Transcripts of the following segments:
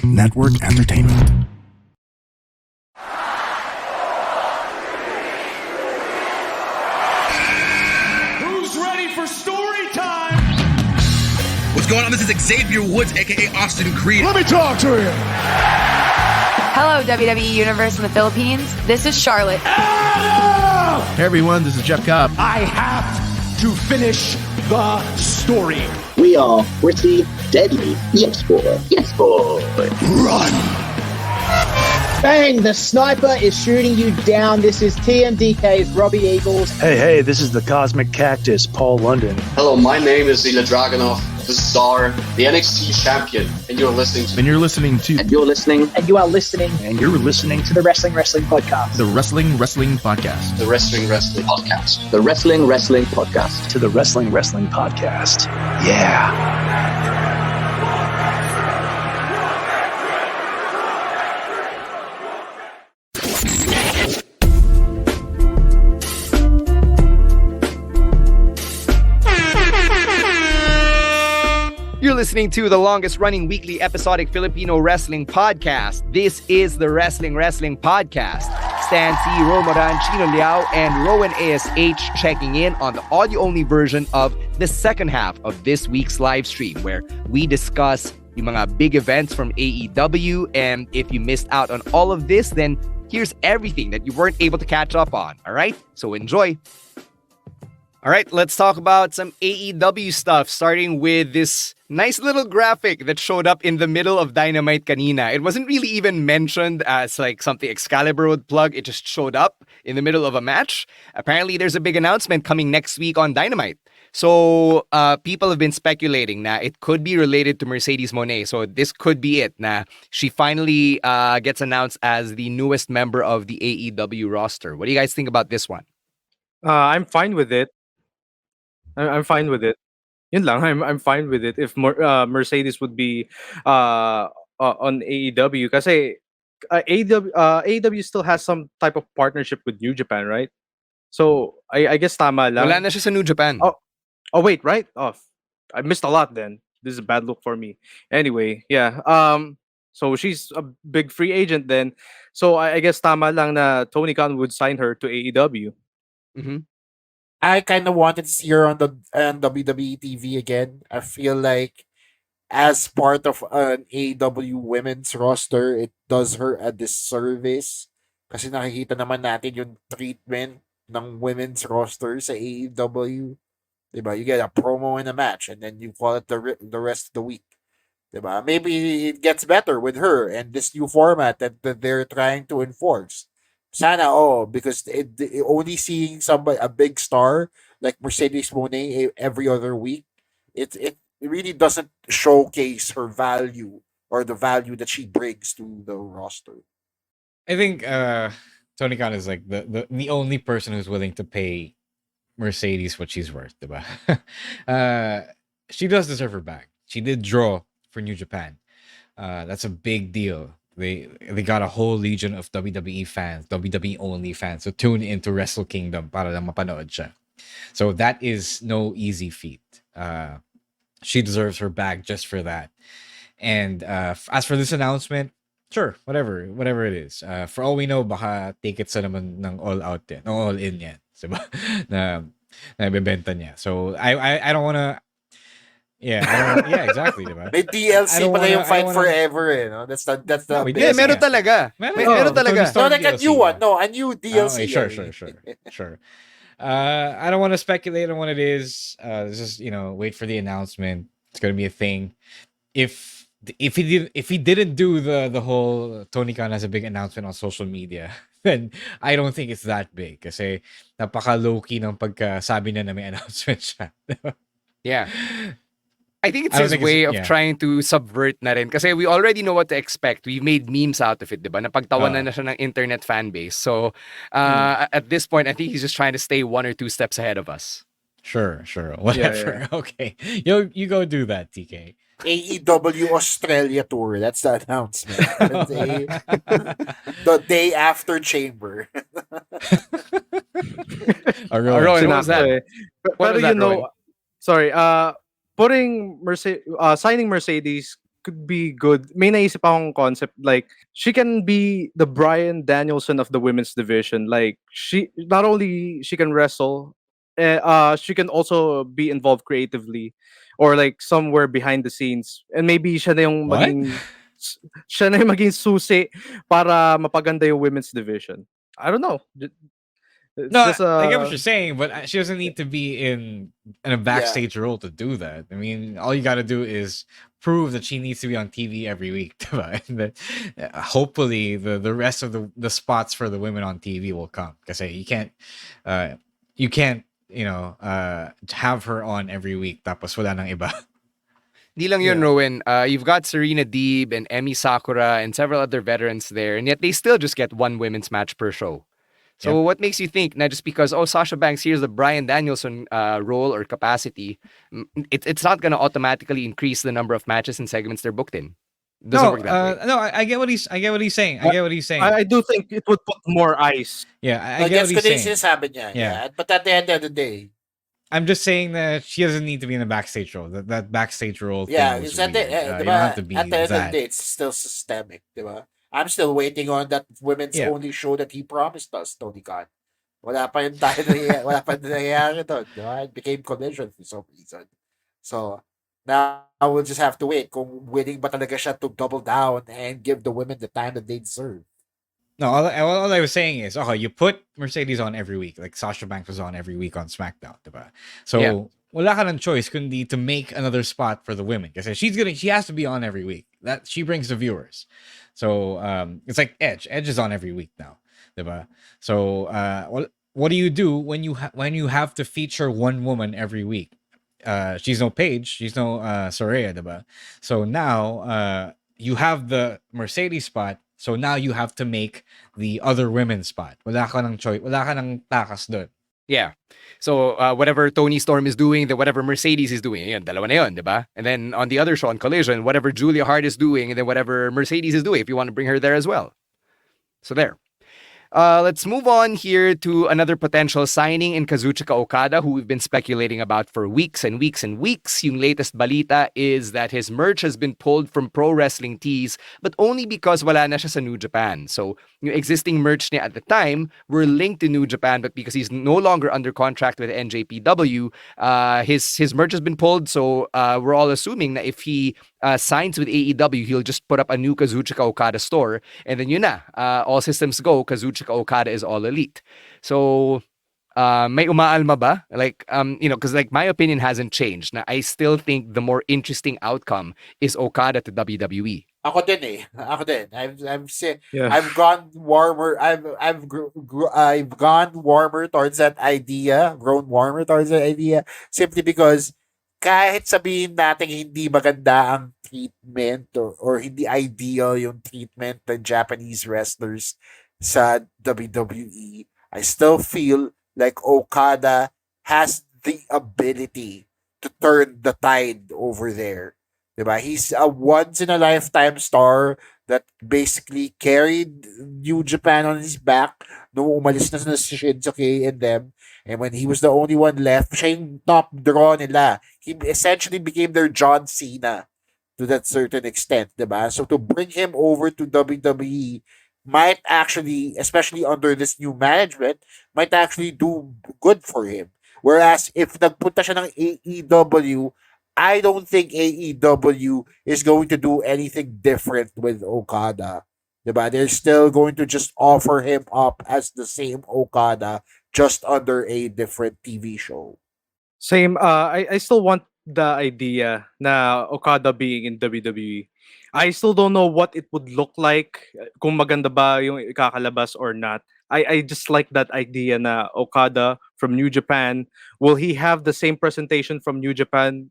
Network Entertainment. Who's ready for story time? What's going on? This is Xavier Woods, aka Austin Creed. Let me talk to him. Hello, WWE Universe in the Philippines. This is Charlotte. Hey everyone, this is Jeff Cobb. I have to finish the story. We are pretty deadly. Yes, boy. Yes, boy. Run! Bang! The sniper is shooting you down. This is TMDK's Robbie Eagles. Hey, this is the Cosmic Cactus, Paul London. Hello, my name is Ilya Dragunov, the Czar, the NXT champion, and you're listening to... And you're listening to... And you're listening... And you are listening... And you're listening to the Wrestling Podcast. The Wrestling Podcast. The Wrestling Podcast. The Wrestling Podcast. To the Wrestling Podcast. Yeah. You're listening to the longest-running weekly episodic Filipino wrestling podcast. This is the Wrestling Podcast. Stan C, Romaran, Chino Liao, and Rowan ASH checking in on the audio-only version of the second half of this week's live stream, where we discuss yung mga big events from AEW. And if you missed out on all of this, then here's everything that you weren't able to catch up on. All right? So enjoy. All right, let's talk about some AEW stuff, starting with this nice little graphic that showed up in the middle of Dynamite kanina. It wasn't really even mentioned as like something Excalibur would plug. It just showed up in the middle of a match. Apparently, there's a big announcement coming next week on Dynamite. So people have been speculating na it could be related to Mercedes Mone. So this could be it na she finally gets announced as the newest member of the AEW roster. What do you guys think about this one? I'm fine with it. I'm fine with it. Yun lang, I'm fine with it if Mercedes would be on AEW kasi AEW still has some type of partnership with New Japan, right? So I guess tama lang. Wala na siya sa New Japan. Oh wait, right? Oh, I missed a lot then. This is a bad look for me. Anyway, yeah. So she's a big free agent then. So I guess tama lang na Tony Khan would sign her to AEW. Mm-hmm. I kind of wanted to see her on the WWE TV again. I feel like as part of an AEW women's roster, it does her a disservice. Kasi nakikita naman natin yung treatment ng women's roster sa AEW. Diba? You get a promo in a match and then you call it the rest of the week. Diba? Maybe it gets better with her and this new format that they're trying to enforce. Sana, because only seeing somebody, a big star like Mercedes Mone every other week, it really doesn't showcase her value or the value that she brings to the roster. I think Tony Khan is like the only person who's willing to pay Mercedes what she's worth, diba? She does deserve her back. She did draw for New Japan. That's a big deal. They got a whole legion of WWE fans, WWE only fans, so tune into Wrestle Kingdom para lang mapanood siya. So that is no easy feat. She deserves her bag just for that. And as for this announcement, sure, whatever it is. For all we know, baka tickets na naman ng all out yan, all in yan, diba? na ibebenta niya. So I don't wanna. Yeah, exactly, diba? May DLC pala yung Fight Forever, eh, no? That's the meron talaga. Meron talaga. No, like a new one. No, a new DLC. Sure. I don't want to speculate on what it is. Just wait for the announcement. It's gonna be a thing. If he didn't do the whole Tony Khan has a big announcement on social media, then I don't think it's that big. Kasi napaka low-key ng pagkasabi na may announcement siya. Yeah. I think it's his way of trying to subvert na rin. Kasi we already know what to expect. We've made memes out of it, diba? Napagtawanan na siya ng internet fan base. So, at this point, I think he's just trying to stay 1 or 2 steps ahead of us. Sure. Whatever. Yeah. Okay. You go do that, TK. AEW Australia Tour. That's the announcement. The day after Chamber. Rowan, what was that? But signing Mercedes could be good. May naisip akong concept like she can be the Brian Danielson of the women's division. Like she not only she can wrestle, she can also be involved creatively or like somewhere behind the scenes. And maybe What? siya na yung maging susi para mapaganda yung women's division. I don't know. It's No, just I get what you're saying, but she doesn't need to be in a backstage role to do that. I mean, all you got to do is prove that she needs to be on TV every week. diba? And then, hopefully, the rest of the spots for the women on TV will come. Because you can't, have her on every week. Tapos wala nang iba. Di lang yun, Rowan. You've got Serena Deeb and Emi Sakura and several other veterans there, and yet they still just get one women's match per show. So what makes you think na just because Sasha Banks here's the Brian Danielson role or capacity, it's not gonna automatically increase the number of matches and segments they're booked in. It doesn't work that way. No, I get what he's saying. I do think it would put more ice. Yeah, I get what he's saying. Sinasabi niya. Yeah. But at the end of the day, I'm just saying that she doesn't need to be in a backstage role. That backstage role. Yeah, thing it's was at the, weird. You don't have to be at the end of that. the day, it's still systemic, diba? I'm still waiting on that women's only show that he promised us, Tony Khan. Wala pa yung wala pa nangyayari doon, diba? It became Collision for some reason. So, now we'll just have to wait kung willing ba talaga siya to double down and give the women the time that they deserve. No, all I was saying is, you put Mercedes on every week, like Sasha Banks was on every week on SmackDown, diba? So, wala ka ng choice kundi to make another spot for the women. Kasi she has to be on every week. That she brings the viewers. So, it's like Edge. Edge is on every week now, diba? So, what do you do when you have to feature one woman every week? She's no Paige, she's no Soraya, diba? So now you have the Mercedes spot. So now you have to make the other women's spot. Wala ka ng choice. Wala ka ng takas doon. Yeah. So whatever Tony Storm is doing, then whatever Mercedes is doing, yun, dalawa na yun, diba? And then on the other show, on Collision, whatever Julia Hart is doing, and then whatever Mercedes is doing, if you want to bring her there as well. So there. Let's move on here to another potential signing in Kazuchika Okada, who we've been speculating about for weeks and weeks and weeks. Yung latest balita is that his merch has been pulled from Pro Wrestling Tees, but only because wala na siya sa New Japan. So, yung existing merch niya at the time were linked to New Japan, but because he's no longer under contract with NJPW, his merch has been pulled. So, we're all assuming that if he signs with AEW, he'll just put up a new Kazuchika Okada store, and then yun na, all systems go, Kazuchika Okada is all elite. So, may umaalma ba? Like, because like my opinion hasn't changed. Na I still think the more interesting outcome is Okada to WWE. Ako din. I've gone warmer. I've gone warmer towards that idea. Grown warmer towards that idea simply because kahit sabihin natin hindi maganda ang treatment or hindi ideal yung treatment ng Japanese wrestlers sa WWE, I still feel like Okada has the ability to turn the tide over there. Diba? He's a once-in-a-lifetime star that basically carried New Japan on his back nung umalis na si Shinsuke and them. And when he was the only one left, siya yung top draw nila. He essentially became their John Cena to that certain extent, diba? So to bring him over to WWE might actually, especially under this new management, might actually do good for him. Whereas if nagpunta siya ng AEW, I don't think AEW is going to do anything different with Okada. Diba? They're still going to just offer him up as the same Okada, just under a different TV show. Same. I still want the idea na Okada being in WWE. I still don't know what it would look like, kung maganda ba yung ikakalabas or not. I just like that idea na Okada from New Japan. Will he have the same presentation from New Japan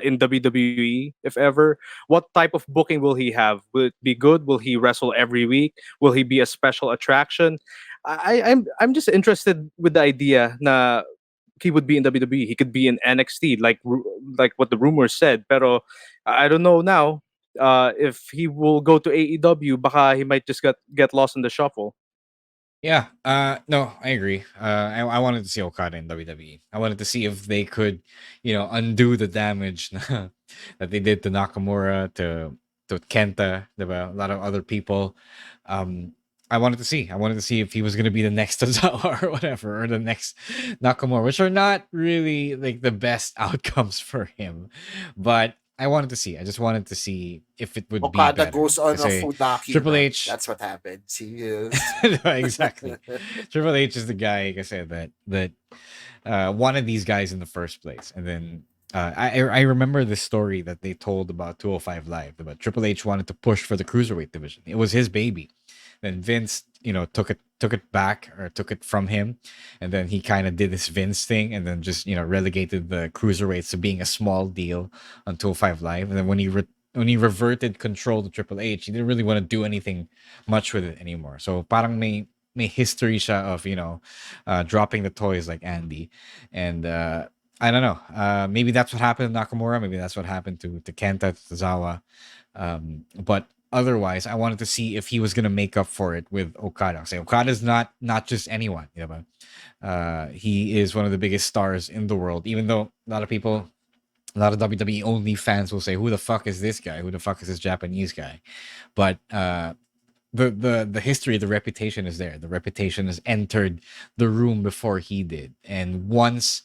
in WWE, if ever? What type of booking will he have? Will it be good? Will he wrestle every week? Will he be a special attraction? I'm just interested with the idea na he would be in WWE. He could be in NXT, like what the rumors said. Pero I don't know now. If he will go to AEW, baka he might just get lost in the shuffle. Yeah, no, I agree. I wanted to see Okada in WWE. I wanted to see if they could, undo the damage that they did to Nakamura, to Kenta, diba? A lot of other people. Um, I wanted to see. I wanted to see if he was going to be the next Tozawa or whatever, or the next Nakamura, which are not really like the best outcomes for him. But I wanted to see. I just wanted to see if it would be Okada better. goes on a Say Funaki Triple run. H. That's what happens. He is. Exactly. Triple H is the guy, like I said, that wanted these guys in the first place. And then I remember the story that they told about 205 Live about Triple H wanted to push for the cruiserweight division. It was his baby. Then Vince, took it back, or took it from him, and then he kind of did this Vince thing, and then just relegated the cruiserweights to being a small deal on 205 Live. And then when he reverted control to Triple H, he didn't really want to do anything much with it anymore. So parang may history siya of dropping the toys like Andy, and I don't know. Maybe that's what happened to Nakamura. Maybe that's what happened to Kenta, to Tozawa. But otherwise, I wanted to see if he was gonna make up for it with Okada. Say Okada's not just anyone. He is one of the biggest stars in the world. Even though a lot of WWE only fans will say, "Who the fuck is this guy? Who the fuck is this Japanese guy?" But the history, the reputation is there. The reputation has entered the room before he did, and once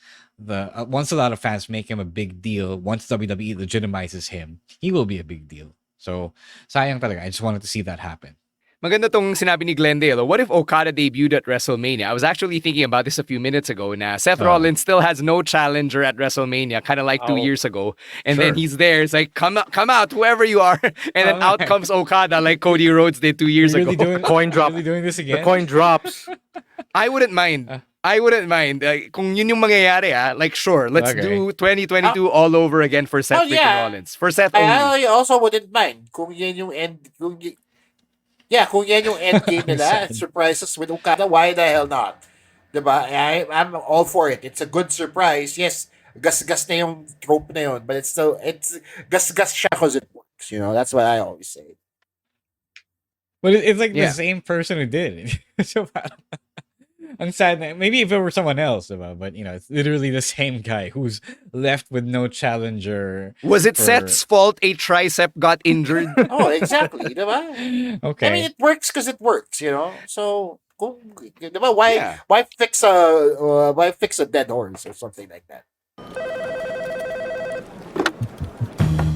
a lot of fans make him a big deal, once WWE legitimizes him, he will be a big deal. So sayang talaga. I just wanted to see that happen. Maganda tong sinabi ni Glendale. What if Okada debuted at WrestleMania? I was actually thinking about this a few minutes ago. Now, Seth Rollins still has no challenger at WrestleMania, kind of like 2 years ago. And then he's there. It's like, come out, whoever you are. And then out comes Okada like Cody Rhodes did 2 years ago. Coin drop. Really doing this again? The coin drops. I wouldn't mind. Kung yun yung mangyayari, like sure, let's do 2022 all over again for Seth Rollins. For Seth only. I also wouldn't mind kung yan yung end. Kung yan yung end game nila, surprises with Okada, why the hell not? Diba? I'm all for it. It's a good surprise. Yes, gas-gas na yung trope na yun, but it's gas-gas siya because it works. That's what I always say. But it's like the same person who did it. So I'm sad that maybe if it were someone else, but it's literally the same guy who's left with no challenger. Was it Seth's fault a tricep got injured? Oh, exactly. Diba? Okay. I mean, it works because it works, So, diba, why fix a dead horse or something like that?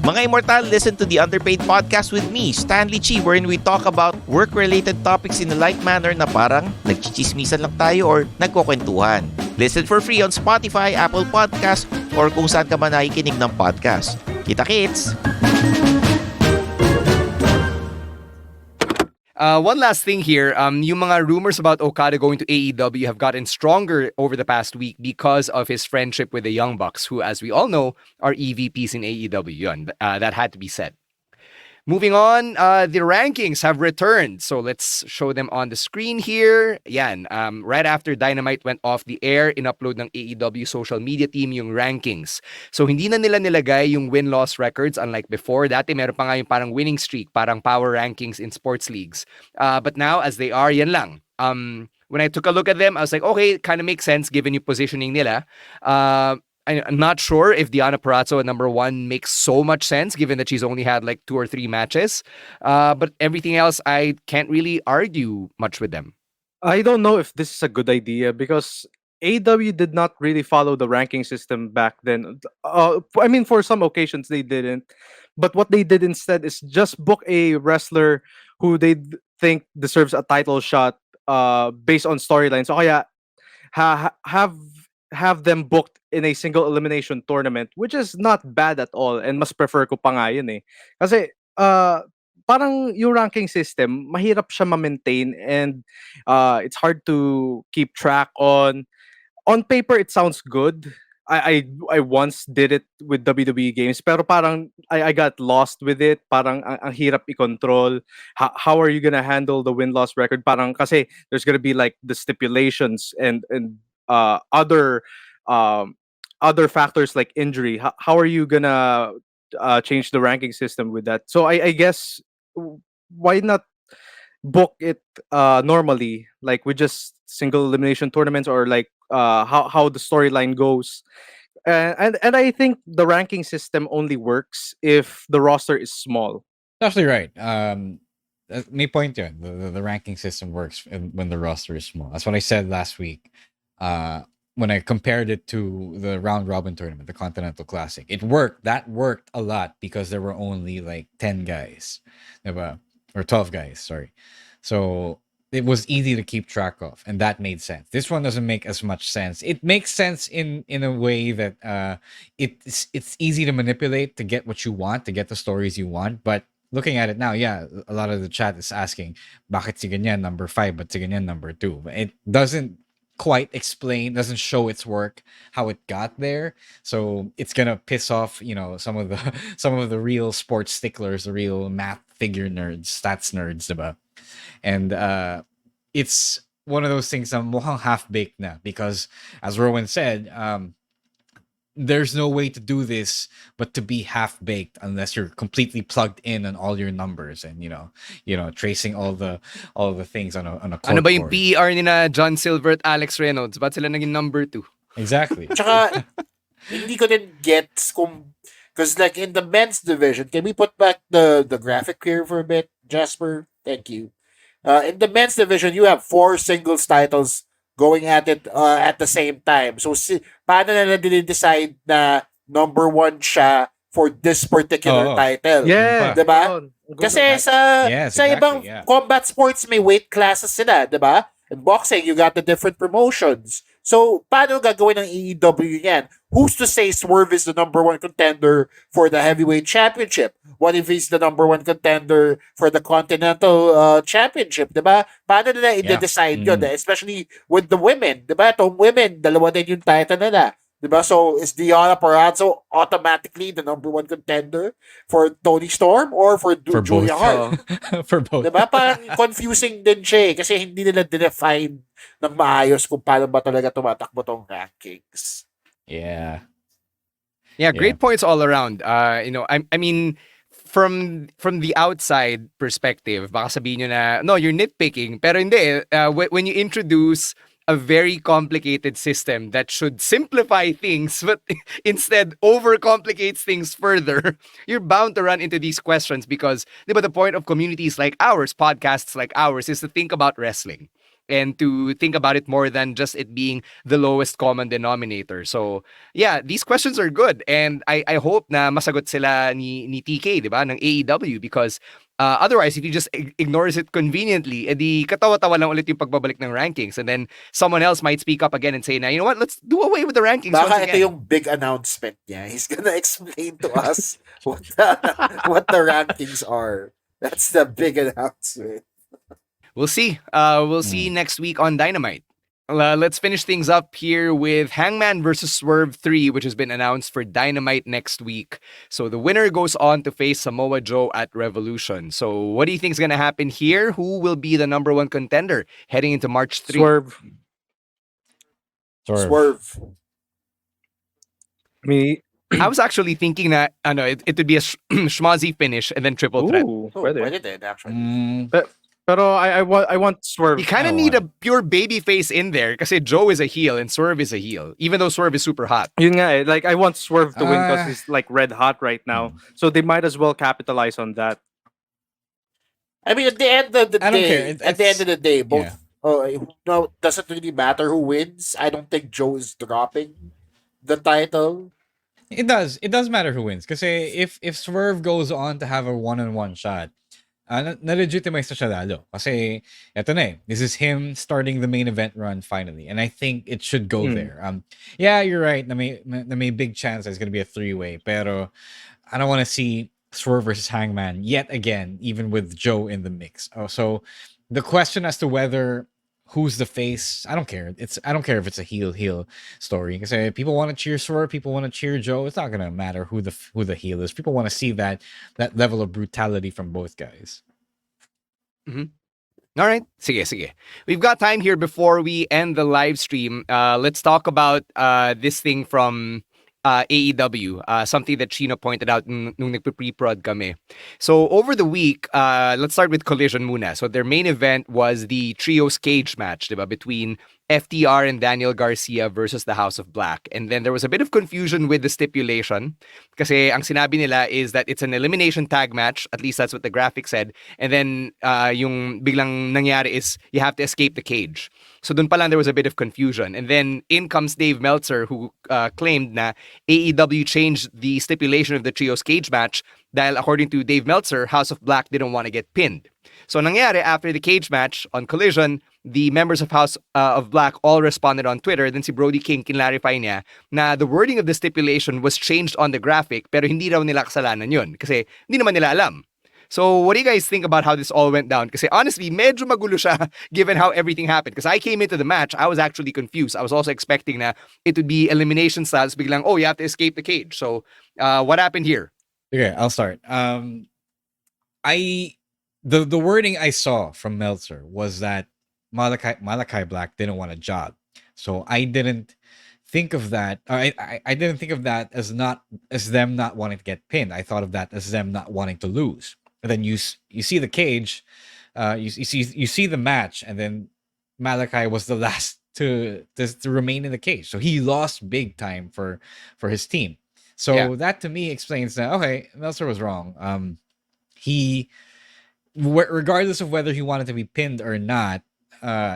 Mga Immortal, listen to the Underpaid Podcast with me, Stanley Chi, wherein we talk about work-related topics in a light manner na parang nagchichismisan lang tayo or nagkukwentuhan. Listen for free on Spotify, Apple Podcast, or kung saan ka man nakikinig ng podcast. Kita-kits! One last thing here, yung mga rumors about Okada going to AEW have gotten stronger over the past week because of his friendship with the Young Bucks, who, as we all know, are EVPs in AEW. Yun, that had to be said. Moving on, the rankings have returned. So let's show them on the screen here. Yan, right after Dynamite went off the air, in-upload ng AEW social media team yung rankings. So hindi na nila nilagay yung win-loss records unlike before. Dati meron pa nga yung parang winning streak, parang power rankings in sports leagues. But now, as they are, yan lang. When I took a look at them, I was like, okay, kind of makes sense given yung positioning nila. I'm not sure if Diana Perazzo at number 1 makes so much sense given that she's only had like 2 or 3 matches. But everything else, I can't really argue much with them. I don't know if this is a good idea because AEW did not really follow the ranking system back then. I mean, for some occasions they didn't. But what they did instead is just book a wrestler who they think deserves a title shot based on storyline. So kaya have them booked in a single elimination tournament, which is not bad at all, and mas prefer ko pa nga yun eh. Kasi parang yung ranking system mahirap siya ma-maintain, and it's hard to keep track on paper. It sounds good. I once did it with WWE games, pero parang I got lost with it. Parang ang hirap i-control. How are you gonna handle the win-loss record? Parang kasi there's gonna be like the stipulations and other factors like injury. How are you gonna change the ranking system with that? So I guess why not book it normally, like with just single elimination tournaments, or like how the storyline goes. And I think the ranking system only works if the roster is small. Absolutely right. May point yun. The ranking system works when the roster is small. That's what I said last week. When I compared it to the round robin tournament, the Continental Classic, it worked. That worked a lot because there were only like 10 guys, diba? Or 12 guys. Sorry. So it was easy to keep track of, and that made sense. This one doesn't make as much sense. It makes sense in a way that it's easy to manipulate to get what you want, to get the stories you want, but looking at it now, yeah, a lot of the chat is asking, bakit si ganyan number 5, but si ganyan number 2? But it doesn't quite explain, doesn't show its work, how it got there. So it's gonna piss off, some of the some of the real sports sticklers, the real math figure nerds, stats nerds, diba? And it's one of those things I'm mukhang half-baked na because, as Rowan said, there's no way to do this but to be half baked unless you're completely plugged in on all your numbers and tracing all the things on a Ano ba yung corkboard. PER ni na John Silver at Alex Reynolds? Ba't sila naging number 2? Exactly. Tsaka, hindi ko din gets kung, because like in the men's division, can we put back the graphic here for a bit, Jasper? Thank you. In the men's division, you have 4 singles titles going at it at the same time. So, paano na decide na number 1 siya for this particular title? Yeah. Diba? Kasi sa ibang combat sports, may weight classes sila, diba? In boxing, you got the different promotions. So, paano gagawin ng AEW yan? Who's to say Swerve is the number 1 contender for the heavyweight championship? What if he's the number 1 contender for the Continental Championship, diba? Paano nila i-decide yun? Especially with the women, diba? Itong women, dalawa din yung title nila. Diba? So, is Diana Parazzo automatically the number 1 contender for Toni Storm or for Julia Hart? For both. Diba? Parang confusing din siya kasi hindi nila define ng maayos kung paano ba talaga tumatakbo tong rankings. Yeah. Yeah, great points all around. I mean, from the outside perspective, baka sabihin nyo na, no, you're nitpicking. Pero hindi. When you introduce a very complicated system that should simplify things, but instead overcomplicates things further, you're bound to run into these questions because the point of communities like ours, podcasts like ours, is to think about wrestling and to think about it more than just it being the lowest common denominator. So, yeah, these questions are good. And I hope na masagot sila ni TK, di ba, ng AEW, because otherwise, if you just ignores it conveniently, edi katawa-tawa lang ulit yung pagbabalik ng rankings. And then someone else might speak up again and say na, you know what, let's do away with the rankings Baka once again. ito yung big announcement niya. He's gonna explain to us what the rankings are. That's the big announcement. We'll see. We'll see next week on Dynamite. Let's finish things up here with Hangman versus Swerve 3, which has been announced for Dynamite next week. So the winner goes on to face Samoa Joe at Revolution. So what do you think is going to happen here? Who will be the number 1 contender heading into March 3? Swerve. Me. I was actually thinking that it would be a schmozzy finish and then triple threat. Pwede din, actually. Pero I want Swerve. You kind of need a pure baby face in there because Joe is a heel and Swerve is a heel, even though Swerve is super hot. Yun nga eh. Like, I want Swerve to win because he's like red hot right now. So they might as well capitalize on that. I mean, at the end of the I don't care. at the end of the day, both doesn't really matter who wins. I don't think Joe is dropping the title. It does matter who wins. Because if Swerve goes on to have a one-on-one shot, na-legitimize na siya lalo. Kasi, eto na eh. This is him starting the main event run finally. And I think it should go there. Yeah, you're right. Na may big chance it's going to be a 3-way. Pero, I don't want to see Swerve versus Hangman yet again, even with Joe in the mix. So, the question as to whether who's the face, I don't care. I don't care if it's a heel story. Because people want to cheer Swerve, people want to cheer Joe. It's not gonna matter who the heel is. People want to see that level of brutality from both guys. Mm-hmm. All right, sige. We've got time here before we end the live stream. Let's talk about this thing from AEW, something that Chino pointed out nung nagpe-pre-prod kami. So over the week, let's start with Collision muna. So their main event was the Trios Cage match, diba, between FTR and Daniel Garcia versus the House of Black. And then there was a bit of confusion with the stipulation kasi ang sinabi nila is that it's an elimination tag match, at least that's what the graphic said. And then yung biglang nangyari is you have to escape the cage. So dun pa lang there was a bit of confusion. And then in comes Dave Meltzer who claimed na AEW changed the stipulation of the Trios Cage match dahil according to Dave Meltzer, House of Black didn't want to get pinned. So nangyari after the cage match on Collision, the members of House of Black all responded on Twitter. Then si Brody King kinlarify niya na the wording of the stipulation was changed on the graphic pero hindi raw nila kasalanan yun kasi hindi naman nila alam. So what do you guys think about how this all went down? Kasi honestly, medyo magulo siya given how everything happened. Because I came into the match, I was actually confused. I was also expecting na it would be elimination styles. Biglang, oh, you have to escape the cage. So what happened here? Okay, I'll start. The wording I saw from Meltzer was that Malachi Black didn't want a job. So I didn't think of that. I didn't think of that as them not wanting to get pinned. I thought of that as them not wanting to lose. And then you see the cage, you see the match, and then Malachi was the last to remain in the cage. So he lost big time for his team. So that to me explains that okay, Meltzer was wrong. He regardless of whether he wanted to be pinned or not,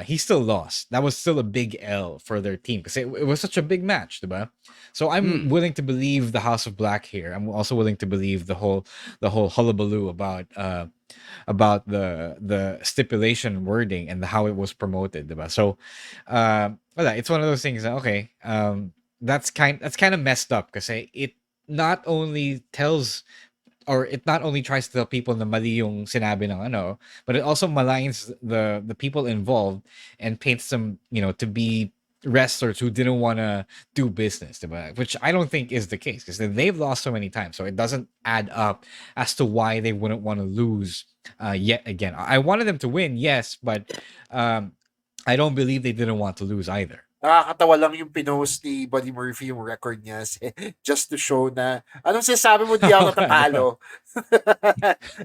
he still lost. That was still a big L for their team because it was such a big match, diba? So I'm willing to believe the House of Black here. I'm also willing to believe the whole hullabaloo about the stipulation wording and how it was promoted, diba? So it's one of those things that, okay, that's kind of messed up because it not only tells or it not only tries to tell people na mali yung sinabi ng ano, but it also maligns the people involved and paints them, to be wrestlers who didn't want to do business, diba? Which I don't think is the case because they've lost so many times. So it doesn't add up as to why they wouldn't want to lose yet again. I wanted them to win, yes, but I don't believe they didn't want to lose either. Nakakatawa lang yung pinost ni Buddy Murphy yung record niya just to show na anong sinasabi mo di ako natatalo.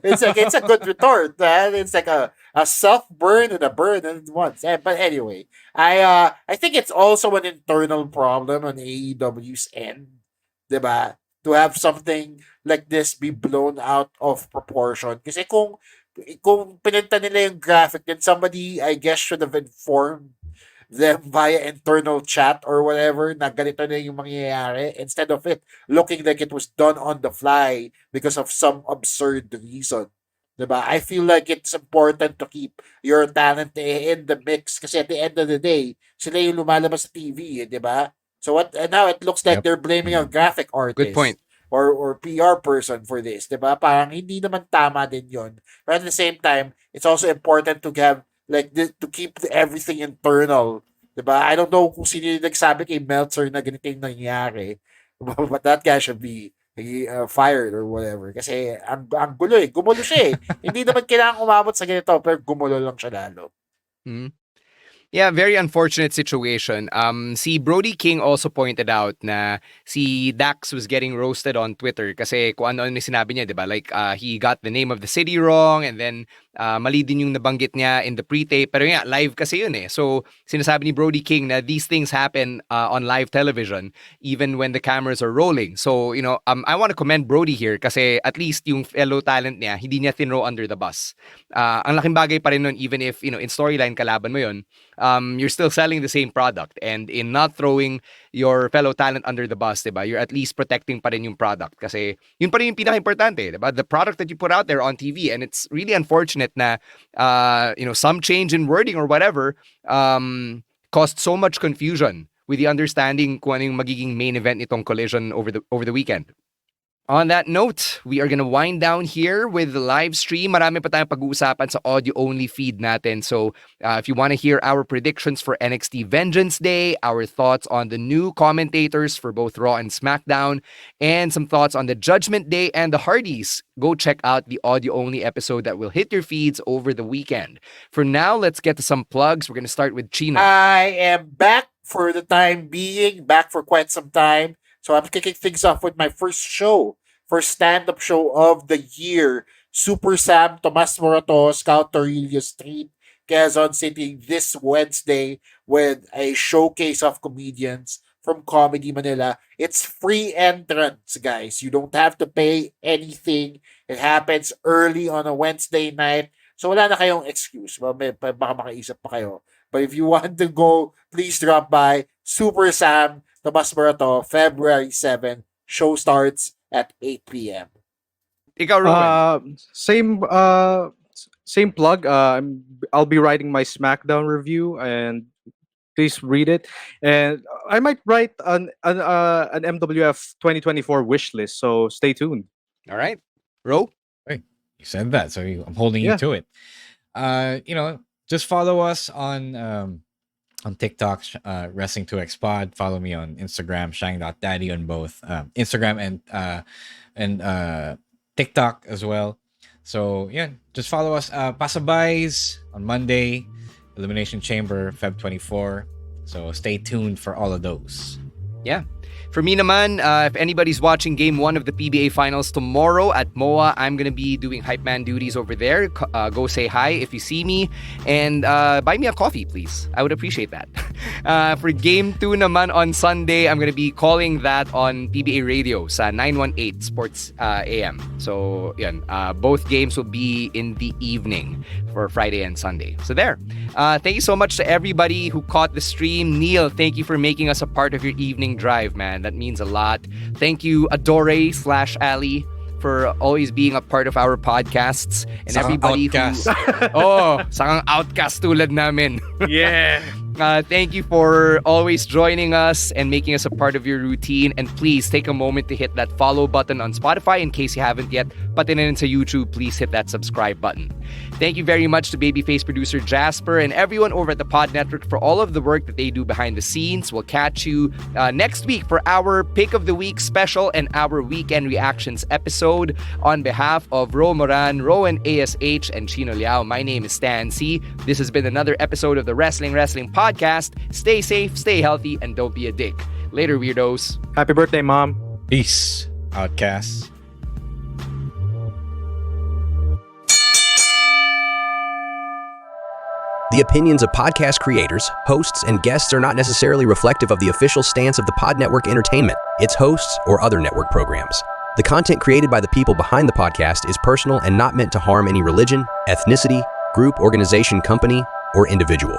It's a good retort. It's like a self-burn and a burn at once. But anyway, I think it's also an internal problem on AEW's end, diba? To have something like this be blown out of proportion. Kasi kung pinunta nila yung graphic, then somebody, I guess, should have informed them via internal chat or whatever na ganito na yung mangyayari instead of it looking like it was done on the fly because of some absurd reason. Diba? I feel like it's important to keep your talent in the mix kasi at the end of the day, sila yung lumalabas sa TV, diba? So now it looks like they're blaming a graphic artist. Good point. Or PR person for this, diba? Parang hindi naman tama din yun. But at the same time, it's also important to have to keep everything internal. Diba? I don't know kung sino yung nagsabi kay Meltzer na ganito yung nangyari. But that guy should be fired or whatever. Kasi ang gulo Gumulo siya Hindi naman kailangan umabot sa ganito pero gumulo lang siya lalo. Yeah, very unfortunate situation. Si Brody King also pointed out na si Dax was getting roasted on Twitter kasi kung ano sinabi niya, diba? Like, he got the name of the city wrong and then mali din yung nabanggit niya in the pre-tape. Pero yeah, live kasi yun So, sinasabi ni Brody King na these things happen on live television even when the cameras are rolling. So, I want to commend Brody here kasi at least yung fellow talent niya, hindi niya tinrow under the bus. Ang laking bagay pa rin nun even if, in storyline kalaban mo yun, you're still selling the same product and in not throwing your fellow talent under the bus, diba? You're at least protecting pa rin yung product kasi yun pa rin yung pinaka-importante, diba? The product that you put out there on TV and it's really unfortunate na some change in wording or whatever caused so much confusion with the understanding kung ano yung magiging main event nitong Collision over the weekend. On that note, we are gonna wind down here with the live stream. Marami pa tayong pag-uusapan sa audio-only feed natin. So, if you want to hear our predictions for NXT Vengeance Day, our thoughts on the new commentators for both Raw and SmackDown, and some thoughts on the Judgment Day and the Hardys, go check out the audio-only episode that will hit your feeds over the weekend. For now, let's get to some plugs. We're gonna start with Chino. I am back for the time being, back for quite some time. So I'm kicking things off with my first show, first stand-up show of the year. Super Sam Tomas Morato, Scout Torrillo Street, Quezon City, this Wednesday with a showcase of comedians from Comedy Manila. It's free entrance, guys. You don't have to pay anything. It happens early on a Wednesday night. So wala na kayong excuse. Baka makaisip pa kayo. But if you want to go, please drop by Super Sam Tomas Morato, February 7. Show starts at 8 p.m. Ikaw, Rowan. Same plug. I'll be writing my SmackDown review, and please read it. And I might write an MWF 2024 wish list. So stay tuned. All right, Ro. Hey, you said that, so I'm holding you to it. Just follow us on TikTok, Wrestling2X Pod. Follow me on Instagram, shang.daddy on both Instagram and TikTok as well. So yeah, just follow us. Pasabays on Monday, Elimination Chamber, Feb 24. So stay tuned for all of those. Yeah. For me naman, if anybody's watching Game 1 of the PBA Finals tomorrow at MOA, I'm going to be doing hype man duties over there. Go say hi if you see me. And buy me a coffee, please. I would appreciate that. For Game 2 naman on Sunday, I'm going to be calling that on PBA Radio sa 918 Sports AM. So, yan. Both games will be in the evening for Friday and Sunday. So there. Thank you so much to everybody who caught the stream. Neil, thank you for making us a part of your evening drive, man. That means a lot. Thank you, Adore/Ali, for always being a part of our podcasts. And Sakang everybody outcast. sakang outcast tulad namin. Yeah. Thank you for always joining us and making us a part of your routine. And please take a moment to hit that follow button on Spotify in case you haven't yet. Pati na rin sa YouTube, please hit that subscribe button. Thank you very much to Babyface producer Jasper and everyone over at the Pod Network for all of the work that they do behind the scenes. We'll catch you next week for our Pick of the Week special and our Weekend Reactions episode. On behalf of Ro Moran, Rowan ASH, and Chino Liao, my name is Stan C. This has been another episode of the Wrestling Podcast. Stay safe, stay healthy, and don't be a dick. Later, weirdos. Happy birthday, Mom. Peace, outcasts. The opinions of podcast creators, hosts, and guests are not necessarily reflective of the official stance of the Pod Network Entertainment, its hosts, or other network programs. The content created by the people behind the podcast is personal and not meant to harm any religion, ethnicity, group, organization, company, or individual.